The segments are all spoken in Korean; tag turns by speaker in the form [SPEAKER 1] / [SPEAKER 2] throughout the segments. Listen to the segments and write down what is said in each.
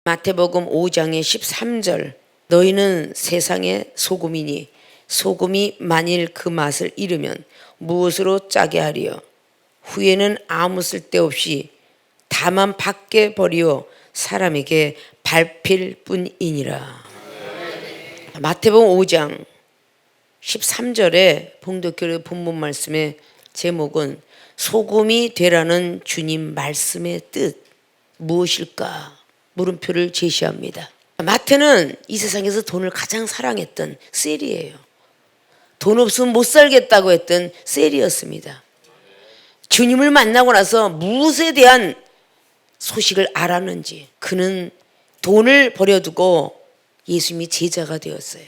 [SPEAKER 1] 마태복음 5장의 13절 너희는 세상의 소금이니 소금이 만일 그 맛을 잃으면 무엇으로 짜게 하리요 후에는 아무 쓸데없이 다만 밖에 버리어 사람에게 밟힐 뿐이니라. 마태복음 5장 13절에 봉독교회 본문 말씀의 제목은 소금이 되라는 주님 말씀의 뜻 무엇일까? 물음표를 제시합니다. 마태는 이 세상에서 돈을 가장 사랑했던 셀이에요. 돈 없으면 못 살겠다고 했던 셀이었습니다. 주님을 만나고 나서 무엇에 대한 소식을 알았는지 그는 돈을 버려두고 예수님이 제자가 되었어요.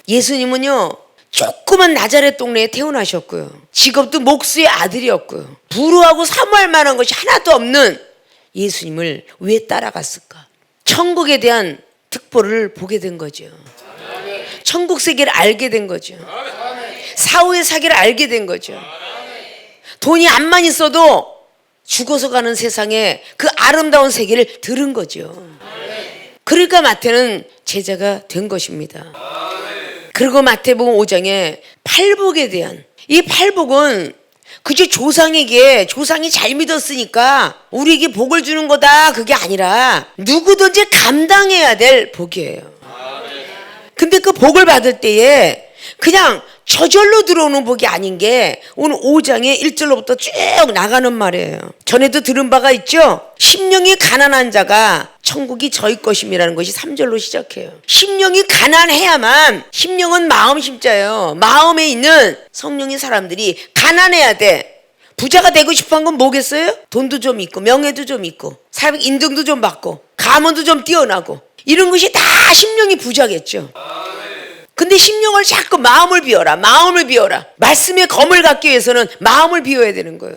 [SPEAKER 1] 예수님은요 조그만 나자렛 동네에 태어나셨고요. 직업도 목수의 아들이었고요. 부러워하고 사모할 만한 것이 하나도 없는 예수님을 왜 따라갔을까? 천국에 대한 특보를 보게 된 거죠. 천국 세계를 알게 된 거죠. 사후의 세계를 알게 된 거죠. 돈이 암만 있어도 죽어서 가는 세상에 그 아름다운 세계를 들은 거죠. 그러니까 마태는 제자가 된 것입니다. 그리고 마태복음 5장에 팔복에 대한 이 팔복은 그저 조상에게 조상이 잘 믿었으니까 우리에게 복을 주는 거다 그게 아니라 누구든지 감당해야 될 복이에요. 근데 그 복을 받을 때에 그냥 저절로 들어오는 복이 아닌 게 오늘 5장의 1절로부터 쭉 나가는 말이에요. 전에도 들은 바가 있죠. 심령이 가난한 자가 천국이 저희 것임이라는 것이 3절로 시작해요. 심령이 가난해야만, 심령은 마음 심자예요. 마음에 있는 성령인 사람들이 가난해야 돼. 부자가 되고 싶은 건 뭐겠어요? 돈도 좀 있고 명예도 좀 있고 사람 인정도 좀 받고 가문도 좀 뛰어나고 이런 것이 다 심령이 부자겠죠. 근데 심령을 자꾸 마음을 비워라 마음을 비워라 말씀의 검을 갖기 위해서는 마음을 비워야 되는 거예요.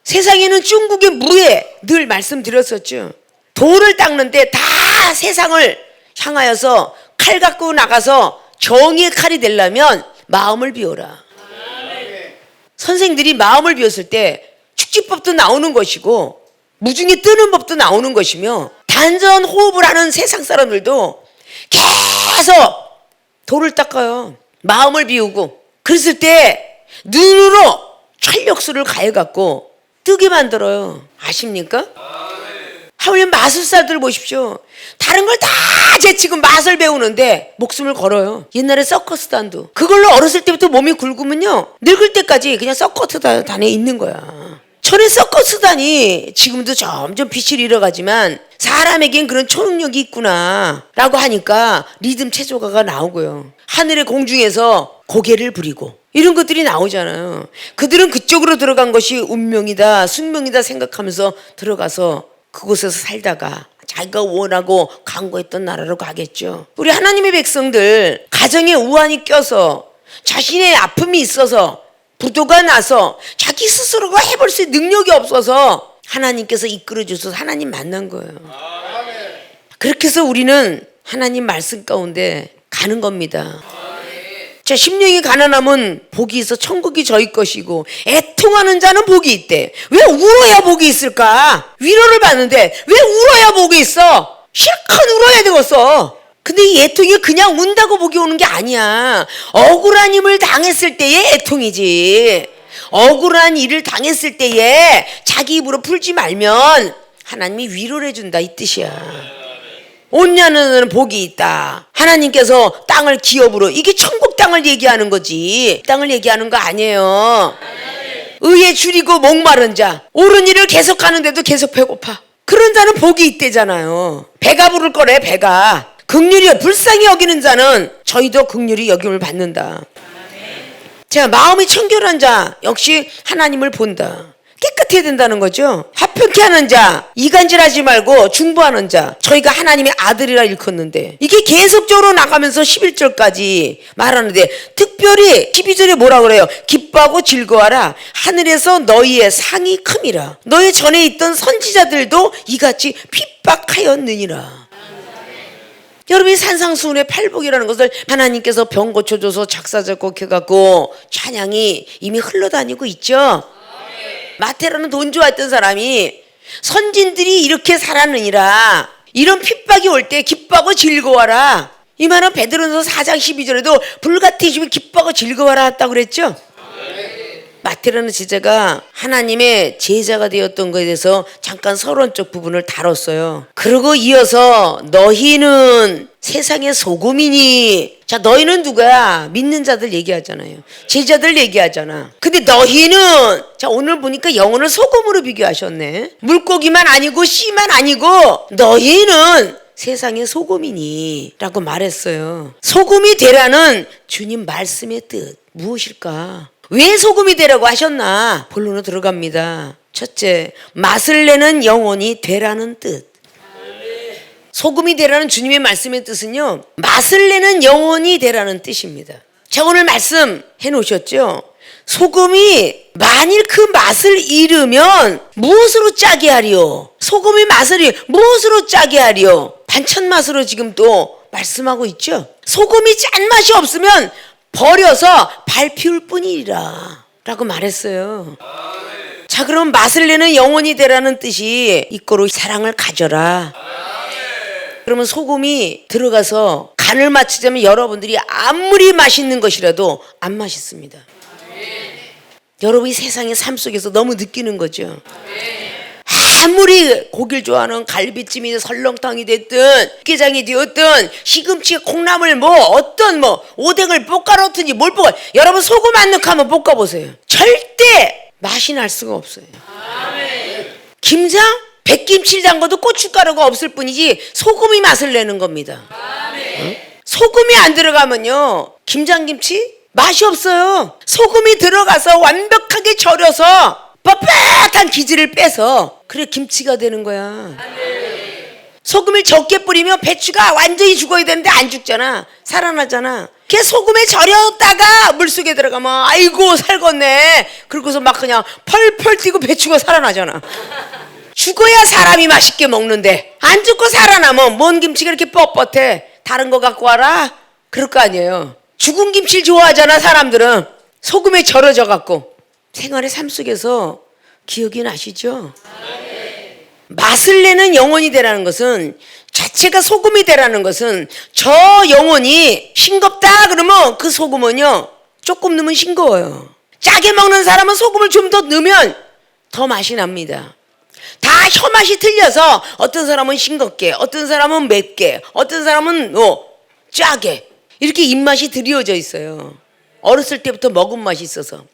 [SPEAKER 1] 세상에는 중국의 무예 늘 말씀드렸었죠. 돌을 닦는데 다 세상을 향하여서 칼 갖고 나가서 정의의 칼이 되려면 마음을 비워라. 선생들이 마음을 비웠을 때 축지법도 나오는 것이고 무중에 뜨는 법도 나오는 것이며 단전 호흡을 하는 세상 사람들도 계속 돌을 닦아요. 마음을 비우고 그랬을 때 눈으로 철력수를 가해갖고 뜨게 만들어요. 아십니까? 하물며 마술사들 보십시오. 다른 걸 다 제치고 맛을 배우는데 목숨을 걸어요. 옛날에 서커스단도 그걸로 어렸을 때부터 몸이 굵으면요 늙을 때까지 그냥 서커스단에 있는 거야. 전에 서커스단이 지금도 점점 빛을 잃어가지만 사람에겐 그런 초능력이 있구나 라고 하니까 리듬 체조가가 나오고요. 하늘의 공중에서 고개를 부리고 이런 것들이 나오잖아요. 그들은 그쪽으로 들어간 것이 운명이다 숙명이다 생각하면서 들어가서 그곳에서 살다가 자기가 원하고 강구했던 나라로 가겠죠. 우리 하나님의 백성들 가정에 우환이 껴서 자신의 아픔이 있어서 부도가 나서 자기 스스로가 해볼 수 있는 능력이 없어서 하나님께서 이끌어 주셔서 하나님 만난 거예요. 그렇게 해서 우리는 하나님 말씀 가운데 가는 겁니다. 자, 심령이 가난하면 복이 있어 천국이 저희 것이고 애통하는 자는 복이 있대. 왜 울어야 복이 있을까? 위로를 받는데 왜 울어야 복이 있어? 실컷 울어야 되겠어. 근데 이 애통이 그냥 운다고 복이 오는 게 아니야. 억울한 일을 당했을 때의 애통이지. 억울한 일을 당했을 때에 자기 입으로 풀지 말면 하나님이 위로를 해준다 이 뜻이야. 온냐는 복이 있다. 하나님께서 땅을 기업으로 이게 천국 땅을 얘기하는 거지 땅을 얘기하는 거 아니에요. 의에 줄이고 목마른 자 옳은 일을 계속하는데도 계속 배고파 그런 자는 복이 있대잖아요. 배가 부를 거래. 배가 긍휼히 불쌍히 여기는 자는 저희도 긍휼히 여김을 받는다. 자, 마음이 청결한 자 역시 하나님을 본다. 깨끗해야 된다는 거죠. 화평케 하는 자, 이간질하지 말고 중보하는 자 저희가 하나님의 아들이라 일컫는데 이게 계속적으로 나가면서 11절까지 말하는데 특별히 12절에 뭐라 그래요? 기뻐하고 즐거워하라 하늘에서 너희의 상이 큼이라 너희 전에 있던 선지자들도 이같이 핍박하였느니라. 여러분이 산상수훈의 팔복이라는 것을 하나님께서 병 고쳐줘서 작사작곡해갖고 찬양이 이미 흘러다니고 있죠. 마태라는 돈 좋아했던 사람이 선진들이 이렇게 살았느니라. 이런 핍박이 올 때 기뻐하고 즐거워라. 이 말은 베드로전서 4장 12절에도 불같으시고 기뻐하고 즐거워라 했다고 그랬죠. 마태라는 제자가 하나님의 제자가 되었던 것에 대해서 잠깐 서론적 부분을 다뤘어요. 그리고 이어서 너희는 세상의 소금이니. 자, 너희는 누구야? 믿는 자들 얘기하잖아요. 제자들 얘기하잖아. 근데 너희는, 자, 오늘 보니까 영혼을 소금으로 비교하셨네. 물고기만 아니고 씨만 아니고 너희는 세상의 소금이니 라고 말했어요. 소금이 되라는 주님 말씀의 뜻 무엇일까? 왜 소금이 되라고 하셨나? 본론으로 들어갑니다. 첫째, 맛을 내는 영혼이 되라는 뜻. 소금이 되라는 주님의 말씀의 뜻은요, 맛을 내는 영혼이 되라는 뜻입니다. 자, 오늘 말씀 해놓으셨죠? 소금이 만일 그 맛을 잃으면 무엇으로 짜게 하리요? 소금이 맛을 무엇으로 짜게 하리요? 반찬 맛으로 지금 또 말씀하고 있죠? 소금이 짠맛이 없으면 버려서 밟히울 뿐이라 라고 말했어요. 자, 그럼 맛을 내는 영혼이 되라는 뜻이 이꼬로 사랑을 가져라. 그러면 소금이 들어가서 간을 맞추자면 여러분들이 아무리 맛있는 것이라도 안 맛있습니다. 여러분이 세상의 삶 속에서 너무 느끼는 거죠. 아무리 고기를 좋아하는 갈비찜이 설렁탕이 됐든 육개장이 되었든 시금치 콩나물 어떤 오뎅을 볶아 놓든지 뭘 볶아, 여러분 소금 안 넣고 한번 볶아 보세요. 절대 맛이 날 수가 없어요. 김장? 백김치를 담궈도 고춧가루가 없을 뿐이지 소금이 맛을 내는 겁니다. 소금이 안 들어가면요, 김장김치 맛이 없어요. 소금이 들어가서 완벽하게 절여서 뻣뻣한 기질을 빼서 그래 김치가 되는 거야. 소금을 적게 뿌리면 배추가 완전히 죽어야 되는데 안 죽잖아. 살아나잖아. 걔 소금에 절였다가 물속에 들어가면 아이고 살겄네. 그러고서 막 그냥 펄펄 뛰고 배추가 살아나잖아. 죽어야 사람이 맛있게 먹는데 안 죽고 살아나면 뭔 김치가 이렇게 뻣뻣해. 다른 거 갖고 와라? 그럴 거 아니에요. 죽은 김치를 좋아하잖아 사람들은. 소금에 절여져 갖고. 생활의 삶 속에서 기억이 나시죠? 맛을 내는 영혼이 되라는 것은, 자체가 소금이 되라는 것은 저 영혼이 싱겁다 그러면 그 소금은요 조금 넣으면 싱거워요. 짜게 먹는 사람은 소금을 좀 더 넣으면 더 맛이 납니다. 다 혀맛이 틀려서 어떤 사람은 싱겁게, 어떤 사람은 맵게, 어떤 사람은 짜게 이렇게 입맛이 드리워져 있어요. 어렸을 때부터 먹은 맛이 있어서.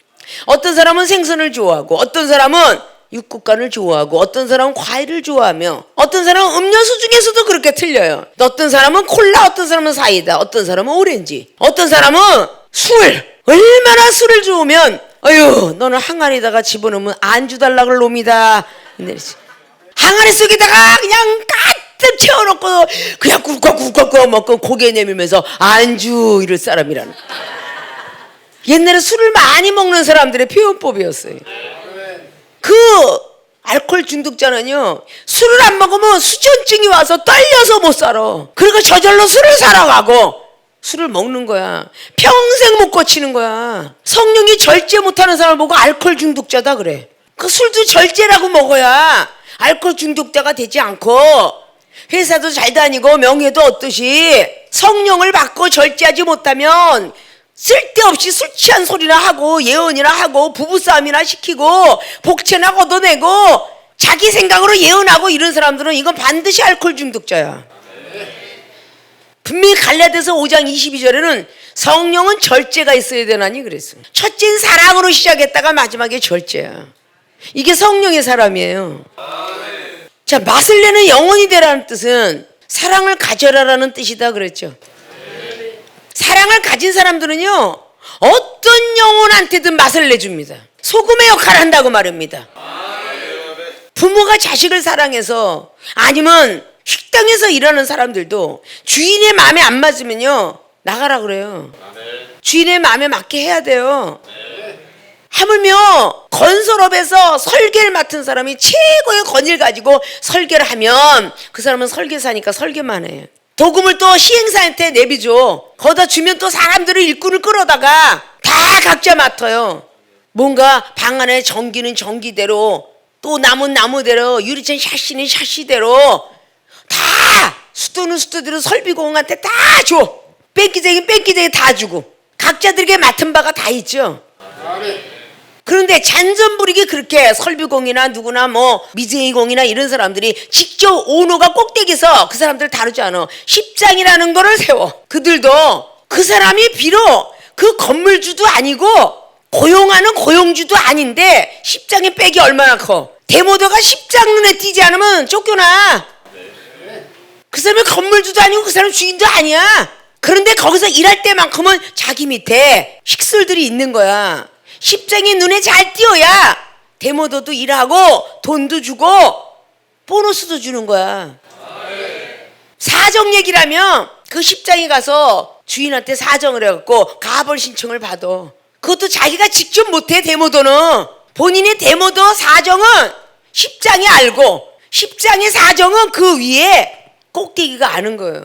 [SPEAKER 1] 어떤 사람은 생선을 좋아하고, 어떤 사람은 육국간을 좋아하고, 어떤 사람은 과일을 좋아하며, 어떤 사람은 음료수 중에서도 그렇게 틀려요. 어떤 사람은 콜라, 어떤 사람은 사이다, 어떤 사람은 오렌지, 어떤 사람은 술. 얼마나 술을 좋으면 아유 너는 항아리에다가 집어넣으면 안주 달라 그럴 놈이다. 항아리 속에다가 그냥 가득 채워놓고 그냥 꿀꺽꿀꺽 먹고 고개 내밀면서 안주 이럴 사람이라는. 옛날에 술을 많이 먹는 사람들의 표현법이었어요. 그 알코올 중독자는요, 술을 안 먹으면 수전증이 와서 떨려서 못 살아. 그러니까 저절로 술을 사러가고 술을 먹는 거야. 평생 못 고치는 거야. 성령이 절제 못하는 사람을 보고 알코올 중독자다 그래. 그 술도 절제라고 먹어야 알코올 중독자가 되지 않고 회사도 잘 다니고 명예도 얻듯이 성령을 받고 절제하지 못하면 쓸데없이 술 취한 소리나 하고 예언이나 하고 부부싸움이나 시키고 복채나 걷어내고 자기 생각으로 예언하고 이런 사람들은 이건 반드시 알코올 중독자야. 분명히 갈라디아서 5장 22절에는 성령은 절제가 있어야 되나니 그랬어요. 첫째는 사랑으로 시작했다가 마지막에 절제야. 이게 성령의 사람이에요. 자, 맛을 내는 영혼이 되라는 뜻은 사랑을 가져라라는 뜻이다 그랬죠. 사랑을 가진 사람들은요 어떤 영혼한테든 맛을 내줍니다. 소금의 역할을 한다고 말합니다. 부모가 자식을 사랑해서, 아니면 식당에서 일하는 사람들도 주인의 마음에 안 맞으면요 나가라 그래요. 주인의 마음에 맞게 해야 돼요. 하물며 건설업에서 설계를 맡은 사람이 최고의 권위를 가지고 설계를 하면 그 사람은 설계사니까 설계만 해. 도금을 또 시행사한테 내비줘. 거기다 주면 또 사람들을 일꾼을 끌어다가 다 각자 맡아요. 뭔가 방 안에 전기는 전기대로, 또 남은 나무대로, 유리창 샤시는 샤시대로 다 수도는 수도대로 설비공한테 다 줘. 뺑기쟁이 다 주고 각자들에게 맡은 바가 다 있죠. 그런데 잔전부리기 그렇게 설비공이나 누구나 뭐 미쟁이공이나 이런 사람들이 직접 오너가 꼭대기에서 그 사람들 다루지 않아. 십장이라는 거를 세워. 그들도 그 사람이 비록 그 건물주도 아니고 고용하는 고용주도 아닌데 십장의 빽이 얼마나 커. 대모도가 십장 눈에 띄지 않으면 쫓겨나. 그 사람이 건물주도 아니고 그 사람 주인도 아니야. 그런데 거기서 일할 때만큼은 자기 밑에 식솔들이 있는 거야. 십장이 눈에 잘 띄어야 대모도도 일하고 돈도 주고 보너스도 주는 거야. 사정 얘기라면 그 십장이 가서 주인한테 사정을 해갖고 가벌 신청을 받아. 그것도 자기가 직접 못해. 대모도는 본인의 대모도 사정은 십장이 알고 십장의 사정은 그 위에 꼭대기가 아는 거예요.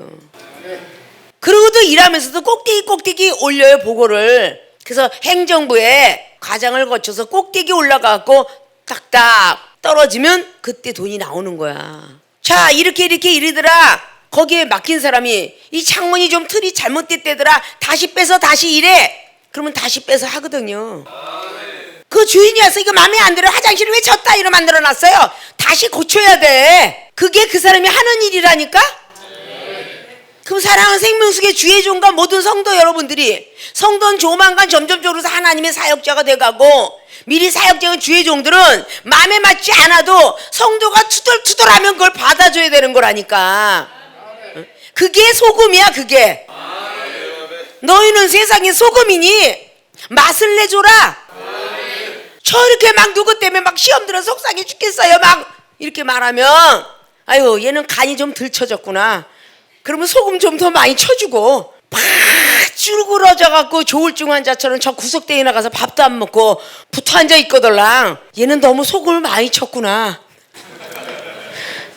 [SPEAKER 1] 그러고도 일하면서도 꼭대기 올려요, 보고를. 그래서 행정부에 과장을 거쳐서 꼭대기 올라가고 딱딱 떨어지면 그때 돈이 나오는 거야. 자, 이렇게 이러더라. 거기에 맡긴 사람이 이 창문이 좀 틀이 잘못됐대더라. 다시 빼서 다시 일해. 그러면 다시 빼서 하거든요. 그 주인이 와서 이거 마음에 안 들어. 화장실을 왜 졌다 이러 만들어놨어요. 다시 고쳐야 돼. 그게 그 사람이 하는 일이라니까. 그럼 사랑하는 생명수의 주의 종과 모든 성도 여러분들이 성도는 조만간 점점적으로 하나님의 사역자가 돼가고 미리 사역자인 주의 종들은 마음에 맞지 않아도 성도가 투덜투덜하면 그걸 받아줘야 되는 거라니까. 그게 소금이야. 그게 너희는 세상의 소금이니 맛을 내줘라. 저렇게 막 누구 때문에 막 시험 들어 속상해 죽겠어요 막 이렇게 말하면 아유 얘는 간이 좀 덜 쳐졌구나. 그러면 소금 좀 더 많이 쳐주고 팍 쭈그러져갖고 조울증 환자처럼 저 구석대에 나가서 밥도 안 먹고 붙어 앉아 있거들랑. 얘는 너무 소금을 많이 쳤구나.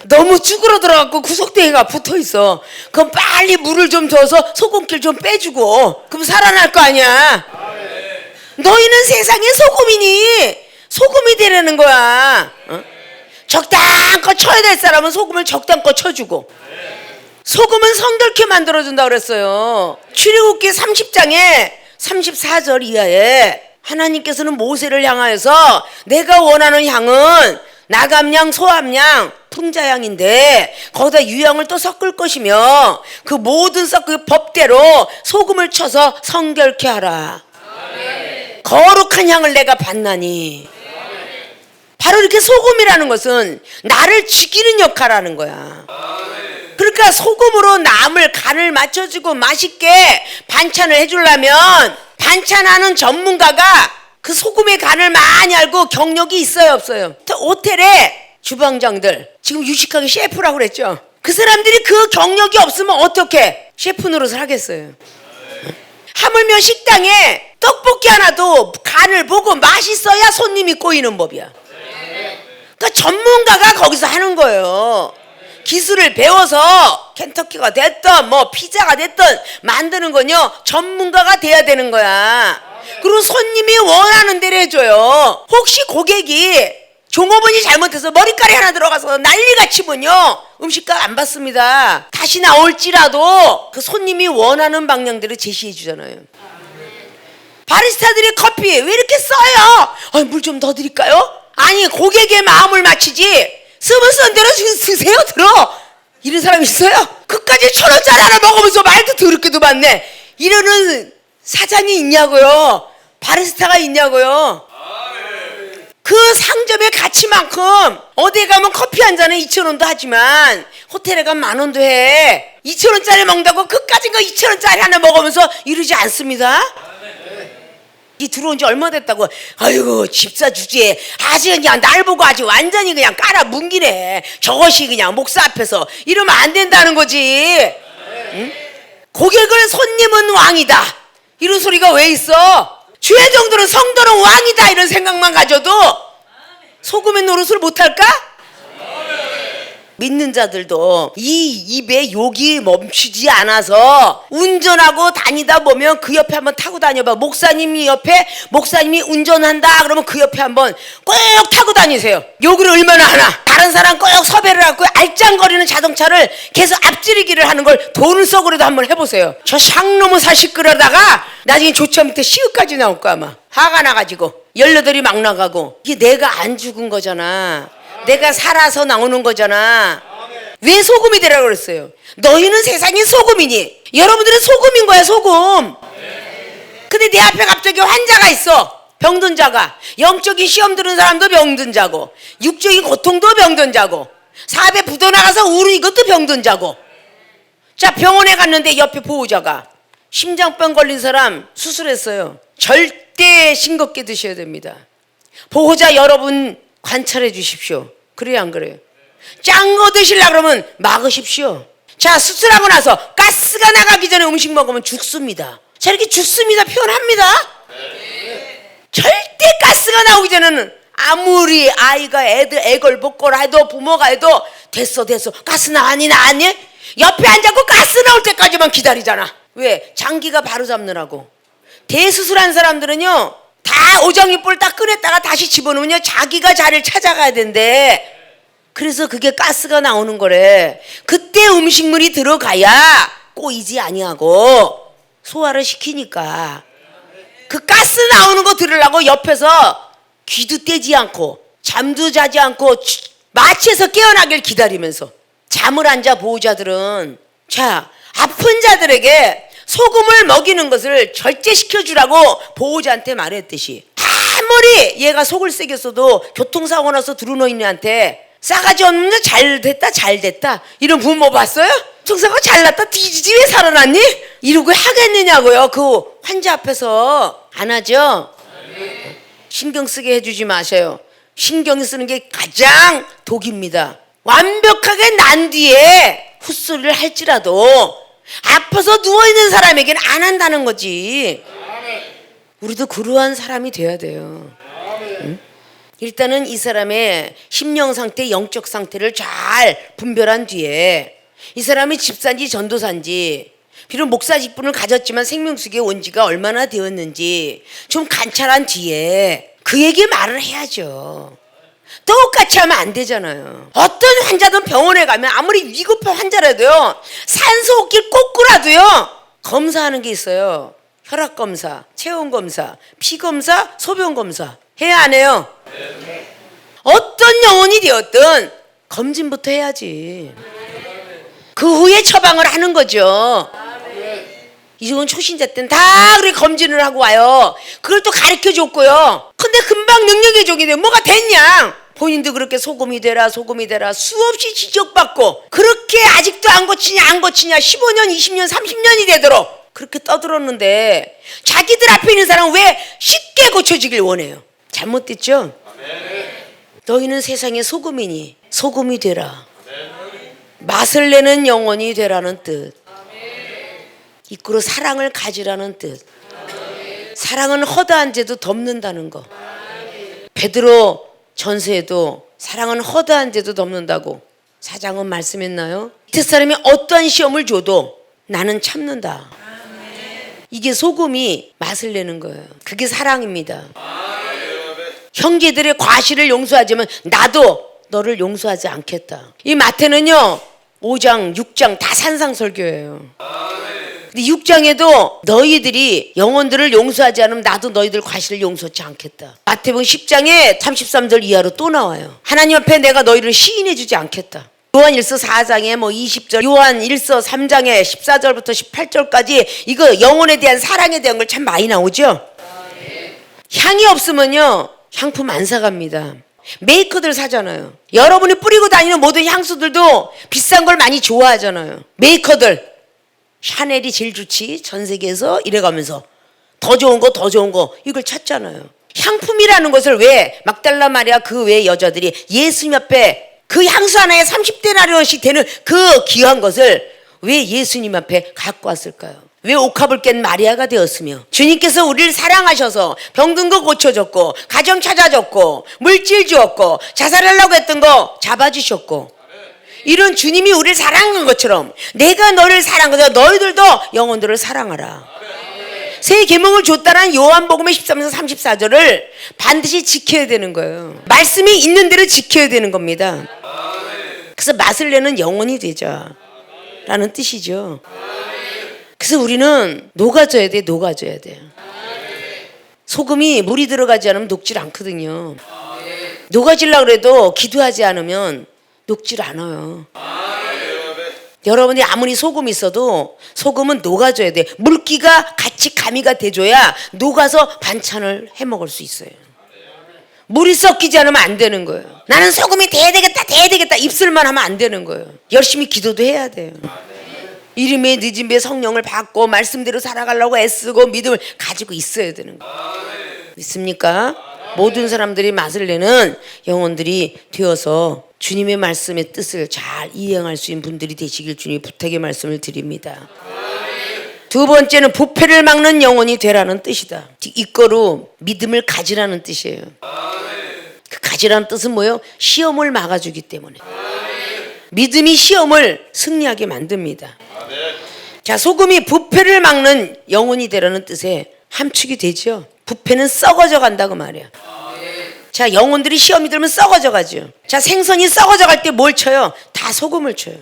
[SPEAKER 1] 너무 쭈그러들어갖고 구석대가 붙어있어. 그럼 빨리 물을 좀 줘서 소금기를 좀 빼주고 그럼 살아날 거 아니야. 너희는 세상의 소금이니 소금이 되라는 거야. 적당껏 쳐야 될 사람은 소금을 적당껏 쳐주고 소금은 성결케 만들어준다 그랬어요. 출애굽기 30장에 34절 이하에 하나님께서는 모세를 향하여서 내가 원하는 향은 나감양, 소암양, 풍자향인데 거기다 유향을 또 섞을 것이며 그 모든 섞을 법대로 소금을 쳐서 성결케 하라. 거룩한 향을 내가 받나니. 바로 이렇게 소금이라는 것은 나를 죽이는 역할을 하는 거야. 그러니까 소금으로 남을 간을 맞춰주고 맛있게 반찬을 해주려면 반찬하는 전문가가 그 소금의 간을 많이 알고 경력이 있어요 없어요? 호텔에 주방장들 지금 유식하게 셰프라고 그랬죠. 그 사람들이 그 경력이 없으면 어떻게 셰프 노릇을 하겠어요? 하물며 식당에 떡볶이 하나도 간을 보고 맛있어야 손님이 꼬이는 법이야. 그러니까 전문가가 거기서 하는 거예요. 기술을 배워서 켄터키가 됐든 뭐 피자가 됐든 만드는 건요 전문가가 돼야 되는 거야. 그리고 손님이 원하는 대로 해줘요. 혹시 고객이 종업원이 잘못해서 머리카락이 하나 들어가서 난리가 치면요 음식값 안 받습니다. 다시 나올지라도 그 손님이 원하는 방향대로 제시해 주잖아요. 바리스타들이 커피 왜 이렇게 써요? 물 좀 더 드릴까요? 아니 고객의 마음을 맞추지 쓰면 쓴 대로 쓰세요 들어. 이런 사람 있어요? 그까지 1,000원짜리 하나 먹으면서 말도 더럽게도 많네. 이러는 사장이 있냐고요. 바리스타가 있냐고요. 그 상점의 가치만큼 어디에 가면 커피 한 잔에 2,000원도 하지만 호텔에 가면 10,000원도 해. 2,000원짜리 먹는다고 그까진 거 2,000원짜리 하나 먹으면서 이러지 않습니다. 이 들어온 지 얼마 됐다고 아이고 집사 주제에 아주 그냥 날 보고 아주 완전히 그냥 깔아 뭉기네. 저것이 그냥 목사 앞에서 이러면 안 된다는 거지. 응? 고객을 손님은 왕이다 이런 소리가 왜 있어? 주의 정도는 성도는 왕이다 이런 생각만 가져도 소금의 노릇을 못할까? 믿는 자들도 이 입에 욕이 멈추지 않아서 운전하고 다니다 보면 그 옆에 한번 타고 다녀봐. 목사님이 운전한다 그러면 그 옆에 한번 꼭 타고 다니세요. 욕을 얼마나 하나. 다른 사람 꼭 섭외를 하고 알짱거리는 자동차를 계속 앞지르기를 하는 걸 돈을 써고라도 한번 해보세요. 저 샹놈의 사실 끌어다가 나중에 조차 밑에 시옷까지 나올 거야 아마. 화가 나가지고 열여덟이 막 나가고. 이게 내가 안 죽은 거잖아. 내가 살아서 나오는 거잖아. 왜 소금이 되라고 그랬어요? 너희는 세상의 소금이니. 여러분들은 소금인 거야, 소금. 근데 내 앞에 갑자기 환자가 있어. 병든 자가. 영적인 시험 들은 사람도 병든 자고, 육적인 고통도 병든 자고, 사업에 부도나가서 우울이 이것도 병든 자고. 자, 병원에 갔는데 옆에 보호자가 심장병 걸린 사람 수술했어요. 절대 싱겁게 드셔야 됩니다. 보호자 여러분 관찰해 주십시오. 그래요, 안 그래요? 짠 거 드시려고 그러면 막으십시오. 자, 수술하고 나서 가스가 나가기 전에 음식 먹으면 죽습니다. 자, 이렇게 죽습니다 표현합니다. 절대 가스가 나오기 전에는 아무리 아이가 애걸복걸 해도 부모가 해도 됐어 가스 나왔니 옆에 앉아서 가스 나올 때까지만 기다리잖아. 왜? 장기가 바로 잡느라고. 대수술한 사람들은요 다 오장육부를 딱 꺼냈다가 다시 집어넣으면요 자기가 자리를 찾아가야 된대. 그래서 그게 가스가 나오는 거래. 그때 음식물이 들어가야 꼬이지 아니하고 소화를 시키니까. 그 가스 나오는 거 들으려고 옆에서 귀도 떼지 않고 잠도 자지 않고 마취해서 깨어나길 기다리면서 잠을 안 자 보호자들은. 자, 아픈 자들에게 소금을 먹이는 것을 절제시켜주라고 보호자한테 말했듯이, 아무리 얘가 속을 새겼어도 교통사고 나서 들어놓은 애한테 싸가지 없는 잘됐다 이런 부모 봤어요? 교통사고 잘났다 뒤지지 왜 살아났니? 이러고 하겠느냐고요. 그 환자 앞에서. 안 하죠? 신경 쓰게 해주지 마세요. 신경 쓰는 게 가장 독입니다. 완벽하게 난 뒤에 헛소리를 할지라도 아파서 누워있는 사람에게는 안 한다는 거지. 우리도 그러한 사람이 돼야 돼요. 응? 일단은 이 사람의 심령 상태, 영적 상태를 잘 분별한 뒤에 이 사람이 집사인지 전도사인지, 비록 목사 직분을 가졌지만 생명수기에 온 지가 얼마나 되었는지 좀 관찰한 뒤에 그에게 말을 해야죠. 똑같이 하면 안 되잖아요. 어떤 환자든 병원에 가면 아무리 위급한 환자라도요 산소호흡기를 꽂고라도요 검사하는 게 있어요. 혈압검사, 체온검사, 피검사, 소변검사. 해야 안 해요? 어떤 영혼이 되었든 검진부터 해야지. 그 후에 처방을 하는 거죠. 이종은 초신자 때는 다 그렇게 검진을 하고 와요. 그걸 또 가르쳐 줬고요. 근데 금방 능력의 종이 돼. 뭐가 됐냐? 본인도 그렇게 소금이 되라 수없이 지적받고, 그렇게 아직도 안 고치냐 15년 20년 30년이 되도록 그렇게 떠들었는데 자기들 앞에 있는 사람은 왜 쉽게 고쳐지길 원해요? 잘못됐죠? 너희는 세상의 소금이니 소금이 되라. 맛을 내는 영혼이 되라는 뜻. 이끌어 사랑을 가지라는 뜻. 사랑은 허다한 죄도 덮는다는 거. 베드로 전서에도 사랑은 허다한 죄도 덮는다고 4장은 말씀했나요? 밑에 사람이 어떠한 시험을 줘도 나는 참는다. 이게 소금이 맛을 내는 거예요. 그게 사랑입니다. 형제들의 과실을 용서하지만 나도 너를 용서하지 않겠다. 이 마태는요 5장 6장 다 산상설교예요. 근데 6장에도 너희들이 영혼들을 용서하지 않으면 나도 너희들 과실을 용서치 않겠다. 마태복음 10장에 33절 이하로 또 나와요. 하나님 앞에 내가 너희를 시인해 주지 않겠다. 요한일서 4장에 20절, 요한일서 3장에 14절부터 18절까지 이거 영혼에 대한 사랑에 대한 걸 참 많이 나오죠. 향이 없으면요 향품 안 사갑니다. 메이커들 사잖아요. 여러분이 뿌리고 다니는 모든 향수들도 비싼 걸 많이 좋아하잖아요. 메이커들 샤넬이 제일 좋지 전 세계에서 이래가면서 더 좋은 거 이걸 찾잖아요. 향품이라는 것을 왜 막달라 마리아 그 외 여자들이 예수님 앞에 그 향수 하나에 30데나리온씩 되는 그 귀한 것을 왜 예수님 앞에 갖고 왔을까요? 왜 옥합을 깬 마리아가 되었으며 주님께서 우리를 사랑하셔서 병든 거 고쳐줬고 가정 찾아줬고 물질 주었고 자살하려고 했던 거 잡아주셨고 이런 주님이 우리를 사랑한 것처럼 내가 너를 사랑한 것처럼 너희들도 영혼들을 사랑하라. 새 계명을 줬다는 요한복음의 13장 34절을 반드시 지켜야 되는 거예요. 말씀이 있는 대로 지켜야 되는 겁니다. 그래서 맛을 내는 영혼이 되자라는 뜻이죠. 그래서 우리는 녹아져야 돼, 녹아져야 돼요. 소금이 물이 들어가지 않으면 녹질 않거든요. 녹아지려고 해도 기도하지 않으면 녹질 않아요. 여러분이 아무리 소금이 있어도 소금은 녹아줘야 돼. 물기가 같이 가미가 돼줘야 녹아서 반찬을 해 먹을 수 있어요. 물이 섞이지 않으면 안 되는 거예요. 나는 소금이 돼야 되겠다 입술만 하면 안 되는 거예요. 열심히 기도도 해야 돼요. 이름의 늦음에 성령을 받고 말씀대로 살아가려고 애쓰고 믿음을 가지고 있어야 되는 거예요. 믿습니까? 모든 사람들이 맛을 내는 영혼들이 되어서 주님의 말씀의 뜻을 잘 이행할 수 있는 분들이 되시길 주님의 부탁의 말씀을 드립니다. 두 번째는 부패를 막는 영혼이 되라는 뜻이다. 이거로 믿음을 가지라는 뜻이에요. 그 가지라는 뜻은 뭐예요? 시험을 막아주기 때문에. 믿음이 시험을 승리하게 만듭니다. 자, 소금이 부패를 막는 영혼이 되라는 뜻에 함축이 되죠. 부패는 썩어져 간다고 말이야. 자, 영혼들이 시험이 들면 썩어져 가죠. 자, 생선이 썩어져 갈 때 뭘 쳐요? 다 소금을 쳐요.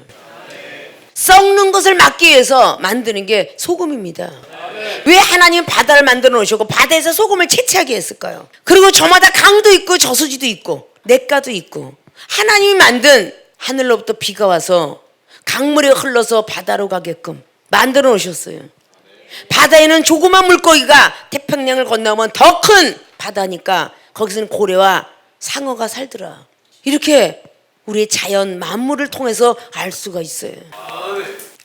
[SPEAKER 1] 썩는 것을 막기 위해서 만드는 게 소금입니다. 왜 하나님은 바다를 만들어 놓으셨고 바다에서 소금을 채취하게 했을까요? 그리고 저마다 강도 있고 저수지도 있고 냇가도 있고 하나님이 만든 하늘로부터 비가 와서 강물에 흘러서 바다로 가게끔 만들어 놓으셨어요. 바다에는 조그만 물고기가 태평양을 건너면 더 큰 바다니까 거기서는 고래와 상어가 살더라. 이렇게 우리의 자연 만물을 통해서 알 수가 있어요.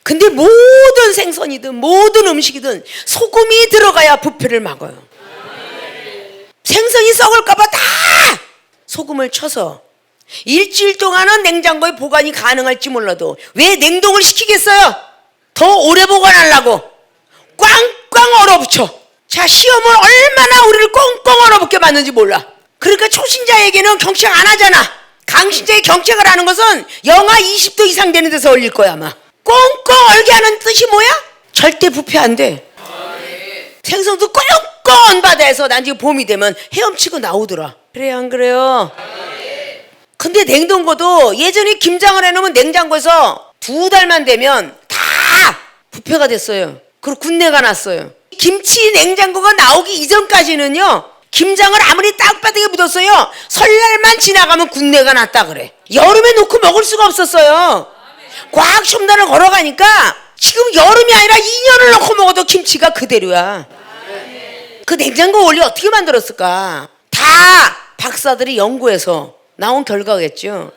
[SPEAKER 1] 근데 모든 생선이든 모든 음식이든 소금이 들어가야 부패를 막아요. 생선이 썩을까봐 다 소금을 쳐서 일주일 동안은 냉장고에 보관이 가능할지 몰라도 왜 냉동을 시키겠어요? 더 오래 보관하려고 꽝꽝 얼어붙여. 자, 시험은 얼마나 우리를 꽁꽁 얼어붙게 만드는지 몰라. 그러니까 초신자에게는 경책 안 하잖아. 강신자의 경책을 하는 것은 영하 20도 이상 되는 데서 얼릴 거야 아마. 꽁꽁 얼게 하는 뜻이 뭐야? 절대 부패 안 돼. 생선도 꽁꽁 바다에서 난 지금 봄이 되면 헤엄치고 나오더라. 그래요 안 그래요? 근데 냉동고도 예전에 김장을 해놓으면 냉장고에서 2달만 되면 다 부패가 됐어요. 그리고 군내가 났어요. 김치 냉장고가 나오기 이전까지는요, 김장을 아무리 땅바닥에 묻었어요, 설날만 지나가면 군내가 났다 그래. 여름에 놓고 먹을 수가 없었어요. 과학 첨단을 걸어가니까 지금 여름이 아니라 2년을 놓고 먹어도 김치가 그대로야. 그 냉장고 원리 어떻게 만들었을까? 다 박사들이 연구해서 나온 결과겠죠.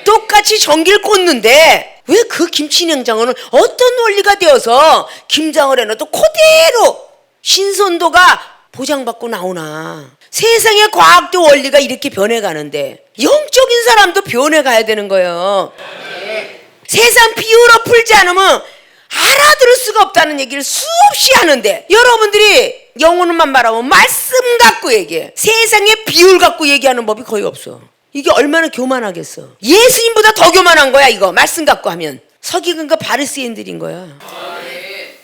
[SPEAKER 1] 똑같이 전기를 꽂는데 왜 그 김치 냉장고는 어떤 원리가 되어서 김장을 해놔도 그대로 신선도가 보장받고 나오나. 세상의 과학도 원리가 이렇게 변해가는데 영적인 사람도 변해가야 되는 거예요. 세상 비유로 풀지 않으면 알아들을 수가 없다는 얘기를 수없이 하는데 여러분들이 영혼만 말하면 말씀 갖고 얘기해. 세상의 비율 갖고 얘기하는 법이 거의 없어. 이게 얼마나 교만하겠어. 예수님보다 더 교만한 거야 이거. 말씀 갖고 하면. 서기관과 바리새인들인 거야.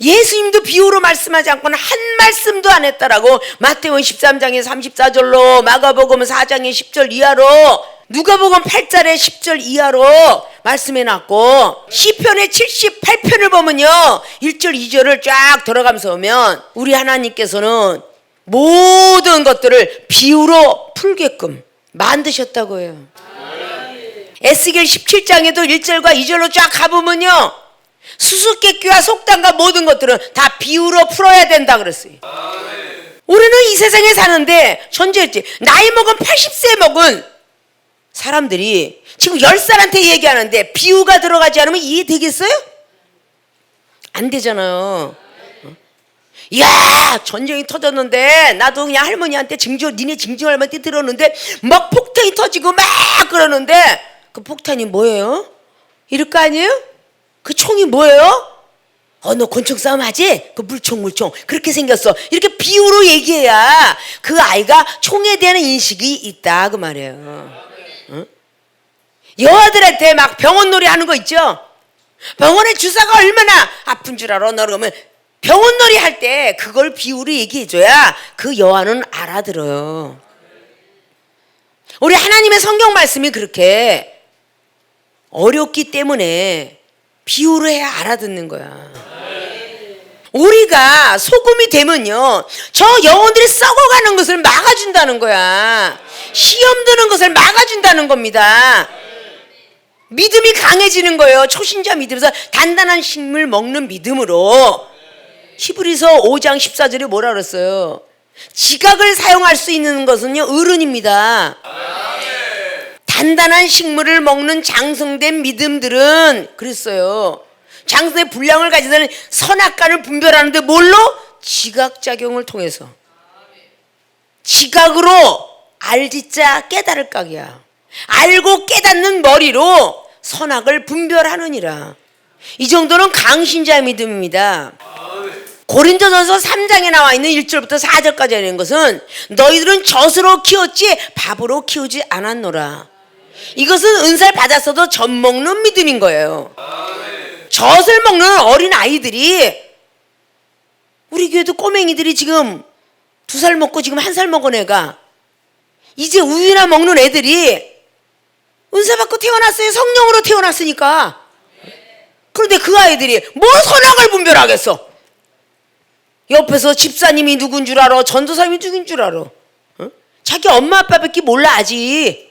[SPEAKER 1] 예수님도 비유로 말씀하지 않고는 한 말씀도 안 했다라고 마태복음 13장의 34절로 마가복음 4장의 10절 이하로 누가복음 8장의 10절 이하로 말씀해놨고 시편의 78편을 보면요 1절 2절을 쫙 들어가면서 보면 우리 하나님께서는 모든 것들을 비유로 풀게끔 만드셨다고 해요. 에스겔 17장에도 1절과 2절로 쫙 가보면요 수수께끼와 속담과 모든 것들은 다 비유로 풀어야 된다 그랬어요. 우리는 이 세상에 사는데 전제했지. 나이 먹은 80세 먹은 사람들이 지금 10살한테 얘기하는데 비유가 들어가지 않으면 이해되겠어요? 안 되잖아요. 야 전쟁이 터졌는데 나도 그냥 할머니한테 니네 증조 할머니한테 들었는데 막 폭탄이 터지고 막 그러는데 그 폭탄이 뭐예요? 이럴 거 아니에요? 그 총이 뭐예요? 너 권총 싸움 하지? 그 물총 그렇게 생겼어. 이렇게 비유로 얘기해야 그 아이가 총에 대한 인식이 있다 그 말이에요. 응? 여아들한테 막 병원놀이 하는 거 있죠. 병원에 주사가 얼마나 아픈 줄 알아? 너 그러면 병원놀이 할 때 그걸 비유로 얘기해줘야 그 여아는 알아들어요. 우리 하나님의 성경 말씀이 그렇게 어렵기 때문에 비유로 해야 알아듣는 거야. 우리가 소금이 되면요, 저 영혼들이 썩어가는 것을 막아준다는 거야. 시험 드는 것을 막아준다는 겁니다. 믿음이 강해지는 거예요. 초신자 믿음에서 단단한 식물 먹는 믿음으로. 히브리서 5장 14절에 뭐라 그랬어요? 지각을 사용할 수 있는 것은요, 어른입니다. 단단한 식물을 먹는 장성된 믿음들은 그랬어요. 장성의 분량을 가지는 선악과를 분별하는데 뭘로? 지각작용을 통해서. 지각으로 알지자 깨달을 각이야. 알고 깨닫는 머리로 선악을 분별하느니라. 이 정도는 강신자의 믿음입니다. 고린도전서 3장에 나와 있는 1절부터 4절까지 하는 것은 너희들은 젖으로 키웠지 밥으로 키우지 않았노라. 이것은 은사를 받았어도 젖 먹는 믿음인 거예요. 젖을 먹는 어린 아이들이, 우리 교회도 꼬맹이들이 지금 2살 먹고 지금 1살 먹은 애가 이제 우유나 먹는 애들이 은사 받고 태어났어요. 성령으로 태어났으니까. 그런데 그 아이들이 뭘 선악을 분별하겠어? 옆에서 집사님이 누군 줄 알아? 전도사님이 누군 줄 알아? 어? 자기 엄마 아빠밖에 몰라 아직.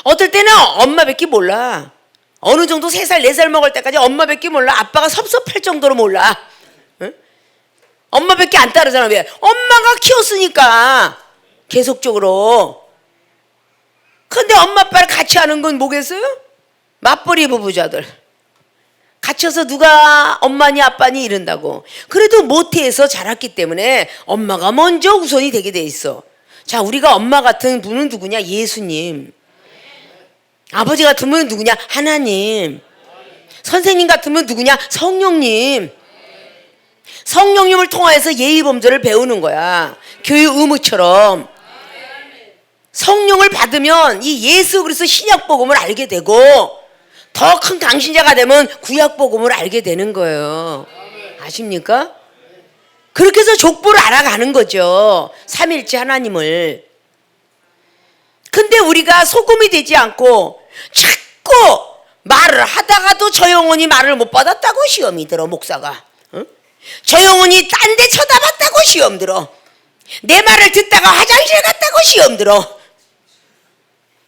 [SPEAKER 1] 어떨 때는 엄마밖에 몰라. 어느 정도 3살 4살 먹을 때까지 엄마밖에 몰라. 아빠가 섭섭할 정도로 몰라. 어? 엄마밖에 안 따르잖아. 왜? 엄마가 키웠으니까 계속적으로. 근데 엄마 아빠를 같이 하는 건 뭐겠어요? 맞벌이 부부자들. 갇혀서 누가 엄마니 아빠니 이런다고. 그래도 모태에서 자랐기 때문에 엄마가 먼저 우선이 되게 돼 있어. 자, 우리가 엄마 같은 분은 누구냐? 예수님. 아버지 같은 분은 누구냐? 하나님. 선생님 같은 분은 누구냐? 성령님. 성령님을 통하여서 예의범절을 배우는 거야. 교회 의무처럼. 성령을 받으면 이 예수 그리스도 신약복음을 알게 되고 더 큰 강신자가 되면 구약복음을 알게 되는 거예요. 아십니까? 그렇게 해서 족보를 알아가는 거죠. 삼일째 하나님을. 근데 우리가 소금이 되지 않고 자꾸 말을 하다가도 저 영혼이 말을 못 받았다고 시험이 들어. 목사가. 응? 저 영혼이 딴 데 쳐다봤다고 시험 들어. 내 말을 듣다가 화장실 갔다고 시험 들어.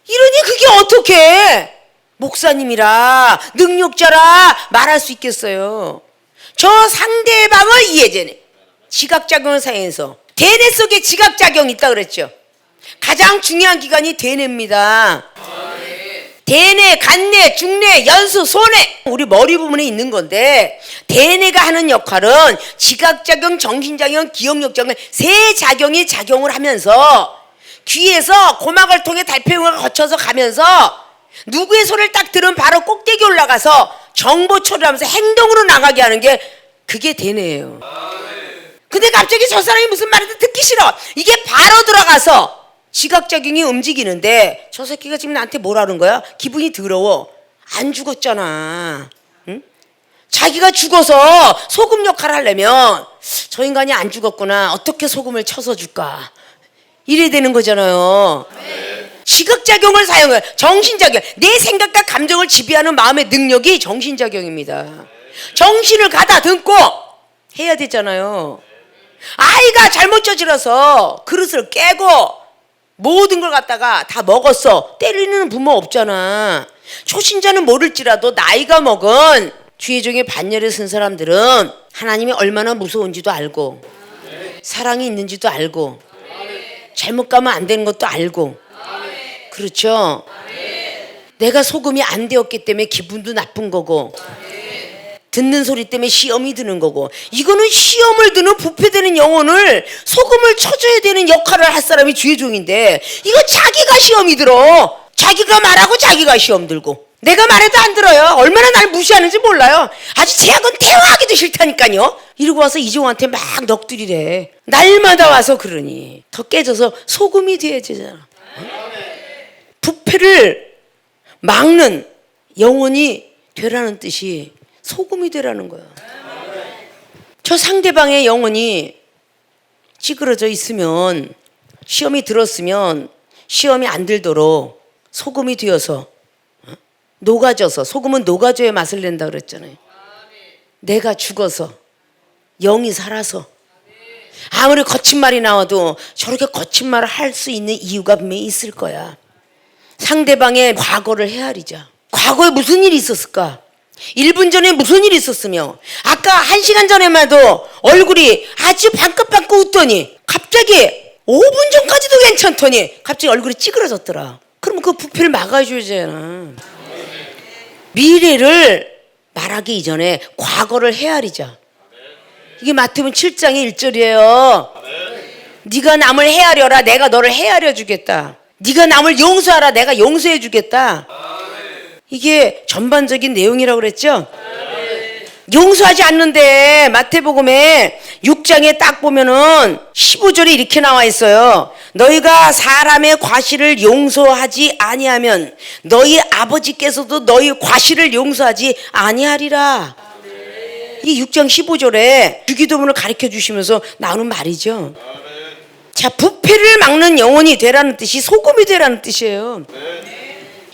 [SPEAKER 1] 이러니 그게 어떻게 목사님이라 능력자라 말할 수 있겠어요? 저 상대방을 이해되네. 지각작용을 사용해서. 대뇌 속에 지각작용이 있다 그랬죠. 가장 중요한 기관이 대뇌입니다. 대뇌, 간뇌, 중뇌, 연수, 소뇌. 우리 머리 부분에 있는 건데 대뇌가 하는 역할은 지각작용, 정신작용, 기억력작용 세 작용이 작용을 하면서 귀에서 고막을 통해 달팽이를 거쳐서 가면서 누구의 소리를 딱 들으면 바로 꼭대기 올라가서 정보 처리하면서 행동으로 나가게 하는 게 그게 대뇌예요. 근데 갑자기 저 사람이 무슨 말이든 듣기 싫어. 이게 바로 들어가서 지각작용이 움직이는데 저 새끼가 지금 나한테 뭐라는 거야? 기분이 더러워. 안 죽었잖아. 응? 자기가 죽어서 소금 역할을 하려면 저 인간이 안 죽었구나. 어떻게 소금을 쳐서 줄까? 이래야 되는 거잖아요. 지각작용을 사용해. 정신작용. 내 생각과 감정을 지배하는 마음의 능력이 정신작용입니다. 정신을 가다듬고 해야 되잖아요. 아이가 잘못 저질러서 그릇을 깨고 모든 걸 갖다가 다 먹었어. 때리는 부모 없잖아. 초신자는 모를지라도 나이가 먹은 주의 종의 반열에 쓴 사람들은 하나님이 얼마나 무서운지도 알고 사랑이 있는지도 알고 잘못 가면 안 되는 것도 알고. 그렇죠? 내가 소금이 안 되었기 때문에 기분도 나쁜 거고 듣는 소리 때문에 시험이 드는 거고. 이거는 시험을 드는 부패되는 영혼을 소금을 쳐줘야 되는 역할을 할 사람이 주의 종인데 이거 자기가 시험이 들어. 자기가 말하고 자기가 시험 들고. 내가 말해도 안 들어요. 얼마나 날 무시하는지 몰라요. 아주 제약은 태워하기도 싫다니까요. 이러고 와서 이종한테 막 넋두리래. 날마다 와서 그러니 더 깨져서 소금이 돼야 되잖아. 부패를 막는 영혼이 되라는 뜻이 소금이 되라는 거예요. 저 상대방의 영혼이 찌그러져 있으면, 시험이 들었으면 시험이 안 들도록 소금이 되어서 녹아져서, 소금은 녹아져야 맛을 낸다 그랬잖아요. 내가 죽어서 영이 살아서 아무리 거친 말이 나와도 저렇게 거친 말을 할 수 있는 이유가 분명히 있을 거야. 상대방의 과거를 헤아리자. 과거에 무슨 일이 있었을까? 1분 전에 무슨 일이 있었으며, 아까 1시간 전에만 해도 얼굴이 아주 반긋반긋 웃더니 갑자기 5분 전까지도 괜찮더니 갑자기 얼굴이 찌그러졌더라. 그러면 그 부패를 막아줘야 되잖아. 미래를 말하기 이전에 과거를 헤아리자. 이게 마태복음 7장의 1절이에요. 네가 남을 헤아려라, 내가 너를 헤아려 주겠다. 네가 남을 용서하라, 내가 용서해 주겠다. 이게 전반적인 내용이라고 그랬죠. 용서하지 않는데 마태복음에 6장에 딱 보면은 15절에 이렇게 나와 있어요. 너희가 사람의 과실을 용서하지 아니하면 너희 아버지께서도 너희 과실을 용서하지 아니하리라. 이 6장 15절에 주기도문을 가르쳐 주시면서 나오는 말이죠. 자, 부패를 막는 영혼이 되라는 뜻이 소금이 되라는 뜻이에요.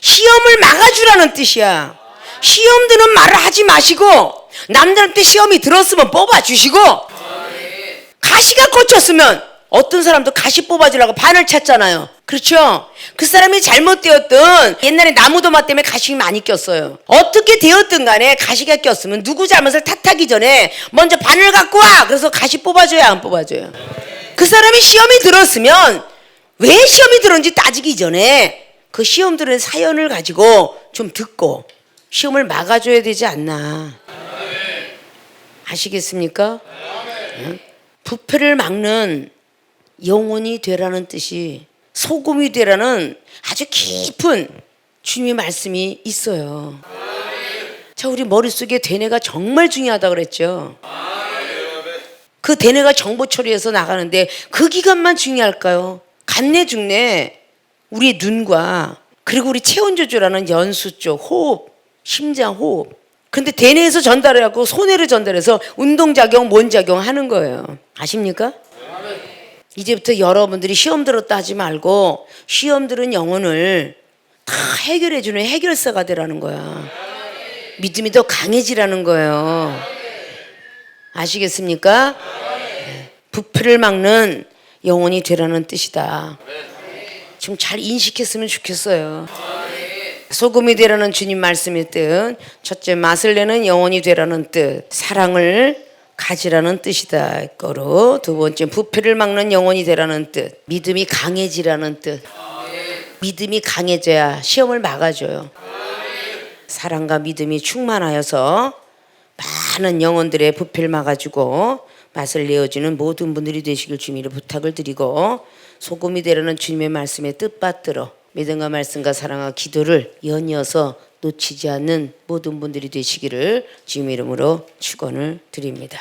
[SPEAKER 1] 시험을 막아주라는 뜻이야. 시험 드는 말을 하지 마시고, 남들한테 시험이 들었으면 뽑아주시고, 가시가 꽂혔으면 어떤 사람도 가시 뽑아주려고 바늘 찾잖아요. 그렇죠? 그 사람이 잘못되었든, 옛날에 나무도마 때문에 가시 많이 꼈어요. 어떻게 되었든 간에 가시가 꼈으면 누구 잘못을 탓하기 전에 먼저 바늘 갖고 와! 그래서 가시 뽑아줘야 안 뽑아줘요? 그 사람이 시험이 들었으면 왜 시험이 들었는지 따지기 전에 그 시험 들은 사연을 가지고 좀 듣고 시험을 막아줘야 되지 않나. 아시겠습니까? 부패를 막는 영혼이 되라는 뜻이 소금이 되라는 아주 깊은 주님의 말씀이 있어요. 자, 우리 머릿속에 되뇌가 정말 중요하다고 그랬죠. 그 되뇌가 정보 처리해서 나가는데 그 기간만 중요할까요? 간내 중내 우리의 눈과, 그리고 우리 체온조절하는 연수 쪽 호흡, 심장 호흡. 근데 대뇌에서 전달해갖고 손해를 전달해서 운동작용, 뭔작용 하는 거예요. 아십니까? 이제부터 여러분들이 시험 들었다 하지 말고 시험 들은 영혼을 다 해결해주는 해결사가 되라는 거야. 믿음이 더 강해지라는 거예요. 아시겠습니까? 부패를 막는 영혼이 되라는 뜻이다. 좀 잘 인식했으면 좋겠어요. 소금이 되라는 주님 말씀의 뜻, 첫째 맛을 내는 영혼이 되라는 뜻, 사랑을 가지라는 뜻이다 거로, 두 번째 부패를 막는 영혼이 되라는 뜻, 믿음이 강해지라는 뜻. 믿음이 강해져야 시험을 막아줘요. 사랑과 믿음이 충만하여서 많은 영혼들의 부패를 막아주고 맛을 내어주는 모든 분들이 되시길 주님으로 부탁을 드리고, 소금이 되라는 주님의 말씀에 뜻받들어 믿음과 말씀과 사랑과 기도를 연이어서 놓치지 않는 모든 분들이 되시기를 주님 이름으로 축원을 드립니다.